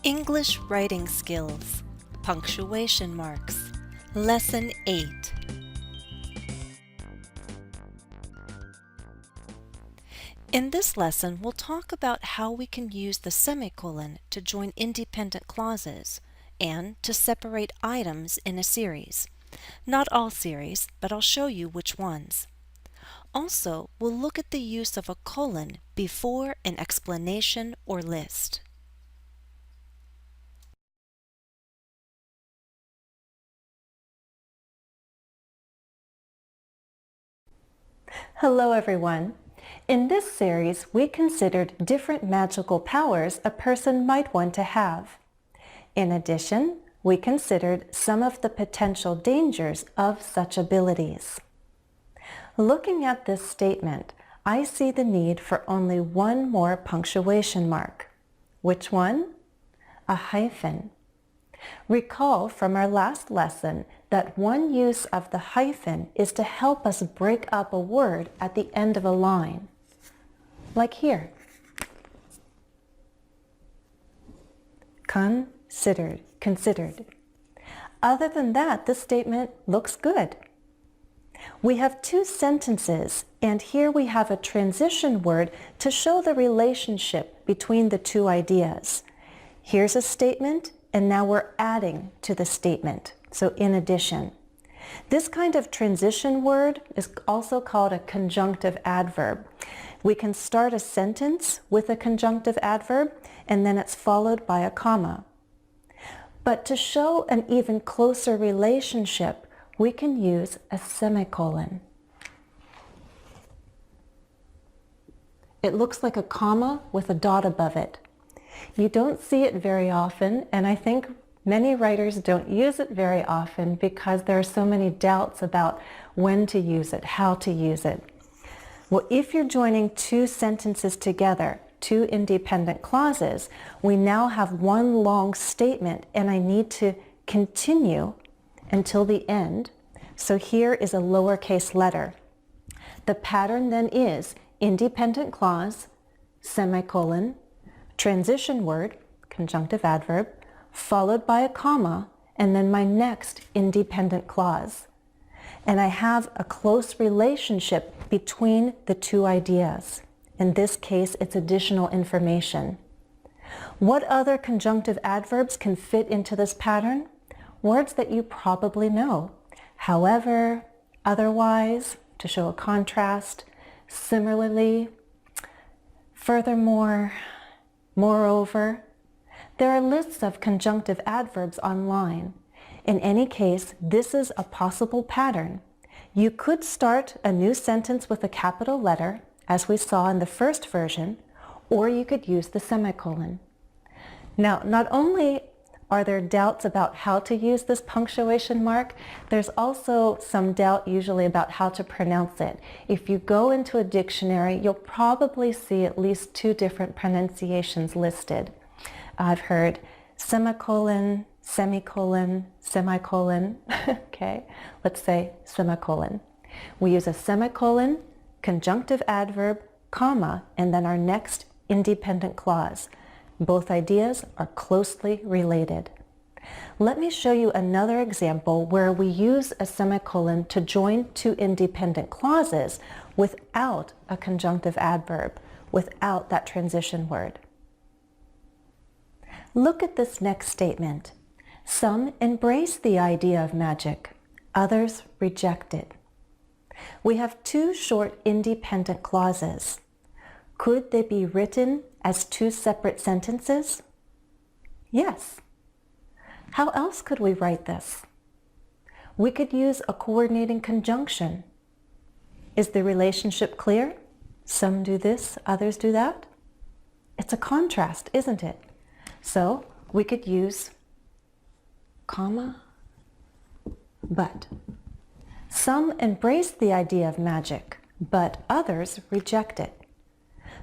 English writing skills, punctuation marks, Lesson 8. In this lesson, we'll talk about how we can use the semicolon to join independent clauses and to separate items in a series. Not all series, but I'll show you which ones. Also, we'll look at the use of a colon before an explanation or list. Hello everyone. In this series, we considered different magical powers a person might want to have. In addition, we considered some of the potential dangers of such abilities. Looking at this statement, I see the need for only one more punctuation mark. Which one? A hyphen. Recall from our last lesson that one use of the hyphen is to help us break up a word at the end of a line. Like here. Considered. Other than that, this statement looks good. We have two sentences, and here we have a transition word to show the relationship between the two ideas. Here's a statement, and now we're adding to the statement, so in addition. This kind of transition word is also called a conjunctive adverb. We can start a sentence with a conjunctive adverb, and then it's followed by a comma. But to show an even closer relationship, we can use a semicolon. It looks like a comma with a dot above it. You don't see it very often, and I think many writers don't use it very often because there are so many doubts about when to use it, how to use it. Well, if you're joining two sentences together, two independent clauses, we now have one long statement, and I need to continue until the end. So here is a lowercase letter. The pattern then is independent clause, semicolon, transition word, conjunctive adverb, followed by a comma, and then my next independent clause. And I have a close relationship between the two ideas. In this case, it's additional information. What other conjunctive adverbs can fit into this pattern? Words that you probably know. However, otherwise, to show a contrast, similarly, furthermore, moreover. There are lists of conjunctive adverbs online. In any case, this is a possible pattern. You could start a new sentence with a capital letter, as we saw in the first version, or you could use the semicolon. Now, not only are there doubts about how to use this punctuation mark, there's also some doubt usually about how to pronounce it. If you go into a dictionary, you'll probably see at least two different pronunciations listed. I've heard semicolon, semicolon, semicolon. Okay, let's say semicolon. We use a semicolon, conjunctive adverb, comma, and then our next independent clause. Both ideas are closely related. Let me show you another example where we use a semicolon to join two independent clauses without a conjunctive adverb, without that transition word. Look at this next statement. Some embrace the idea of magic, others reject it. We have two short independent clauses. Could they be written as two separate sentences? Yes. How else could we write this? We could use a coordinating conjunction. Is the relationship clear? Some do this, others do that. It's a contrast, isn't it? So we could use comma, but. Some embrace the idea of magic, but others reject it.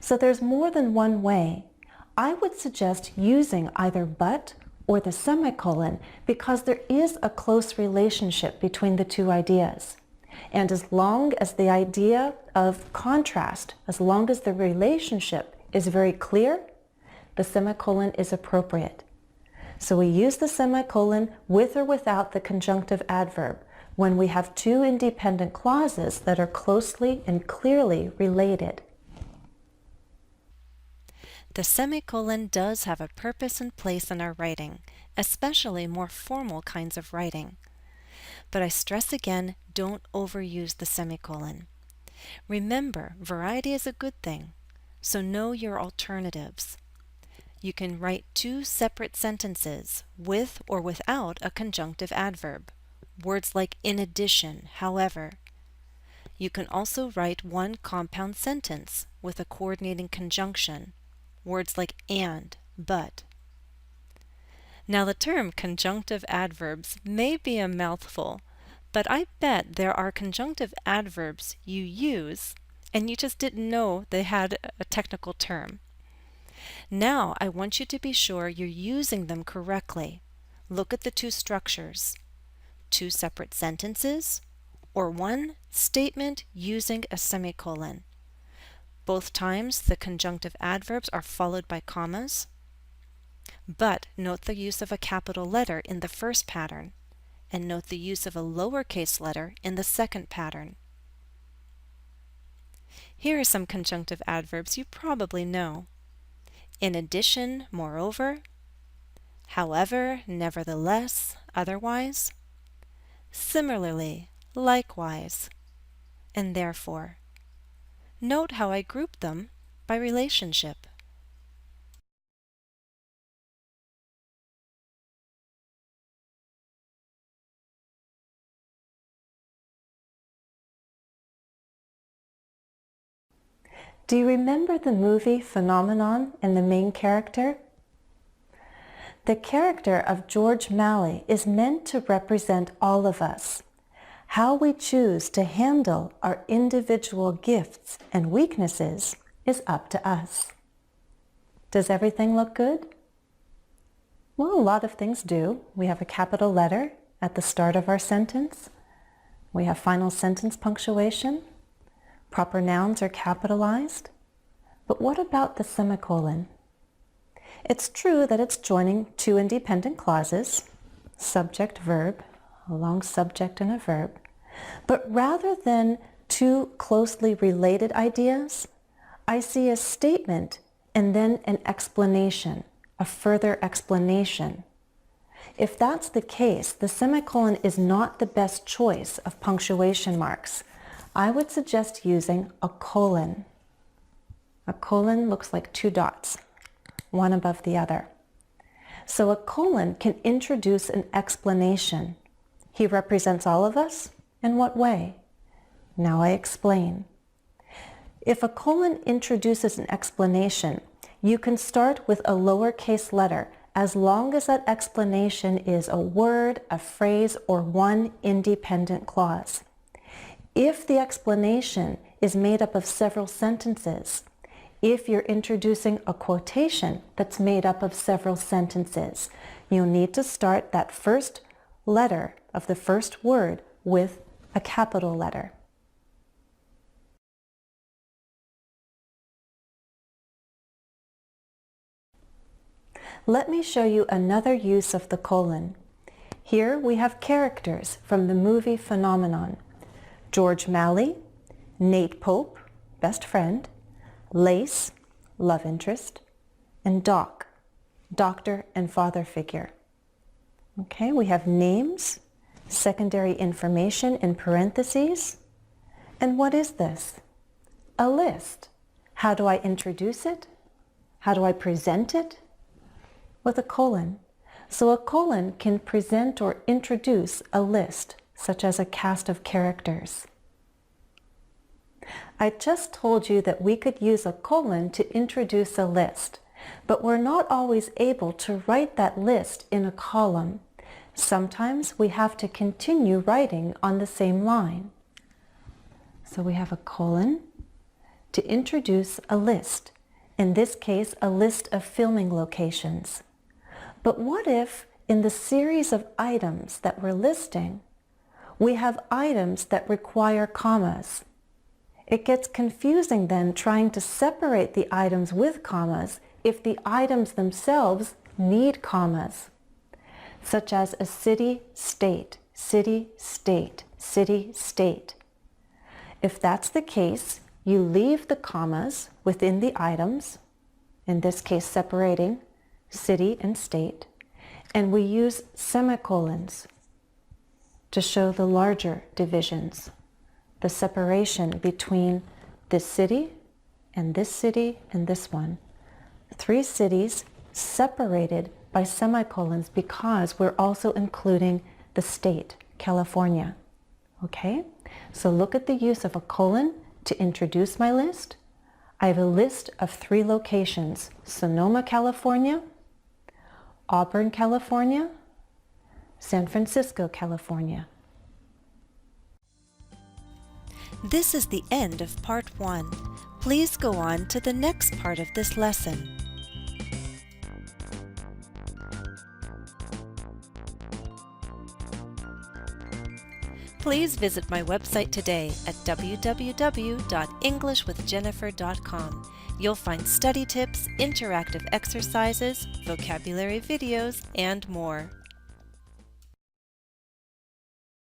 So there's more than one way. I would suggest using either but or the semicolon because there is a close relationship between the two ideas. And as long as the idea of contrast, as long as the relationship is very clear, the semicolon is appropriate. So we use the semicolon with or without the conjunctive adverb when we have two independent clauses that are closely and clearly related. The semicolon does have a purpose and place in our writing, especially more formal kinds of writing. But I stress again, don't overuse the semicolon. Remember, variety is a good thing, so know your alternatives. You can write two separate sentences with or without a conjunctive adverb. Words like in addition, however. You can also write one compound sentence with a coordinating conjunction. Words like and, but. Now the term conjunctive adverbs may be a mouthful, but I bet there are conjunctive adverbs you use and you just didn't know they had a technical term. Now I want you to be sure you're using them correctly. Look at the two structures. Two separate sentences, or one statement using a semicolon. Both times the conjunctive adverbs are followed by commas, but note the use of a capital letter in the first pattern, and note the use of a lowercase letter in the second pattern. Here are some conjunctive adverbs you probably know. In addition, moreover, however, nevertheless, otherwise, similarly, likewise, and therefore. Note how I group them by relationship. Do you remember the movie Phenomenon and the main character? The character of George Malley is meant to represent all of us. How we choose to handle our individual gifts and weaknesses is up to us. Does everything look good? Well, a lot of things do. We have a capital letter at the start of our sentence. We have final sentence punctuation. Proper nouns are capitalized. But what about the semicolon? It's true that it's joining two independent clauses, subject, verb, a long subject and a verb. But rather than two closely related ideas, I see a statement and then an explanation, a further explanation. If that's the case, the semicolon is not the best choice of punctuation marks. I would suggest using a colon. A colon looks like two dots, one above the other. So a colon can introduce an explanation. He represents all of us? In what way? Now I explain. If a colon introduces an explanation, you can start with a lowercase letter as long as that explanation is a word, a phrase, or one independent clause. If the explanation is made up of several sentences, if you're introducing a quotation that's made up of several sentences, you'll need to start that first letter of the first word with a capital letter. Let me show you another use of the colon. Here we have characters from the movie Phenomenon. George Malley, Nate Pope, best friend, Lace, love interest, and Doc, doctor and father figure. Okay, we have names, secondary information in parentheses. And what is this? A list. How do I introduce it? How do I present it? With a colon. So a colon can present or introduce a list, such as a cast of characters. I just told you that we could use a colon to introduce a list, but we're not always able to write that list in a column. Sometimes we have to continue writing on the same line. So we have a colon to introduce a list, in this case a list of filming locations. But what if in the series of items that we're listing, we have items that require commas? It gets confusing then trying to separate the items with commas if the items themselves need commas. such as a city, state, city, state, city, state. If that's the case, you leave the commas within the items, in this case separating city and state, and we use semicolons to show the larger divisions, the separation between this city and this one. 3 cities separated by semicolons because we're also including the state, California. Okay? So look at the use of a colon to introduce my list. I have a list of 3 locations: Sonoma, California, Auburn, California, San Francisco, California. This is the end of part 1. Please go on to the next part of this lesson. Please visit my website today at www.englishwithjennifer.com. You'll find study tips, interactive exercises, vocabulary videos, and more.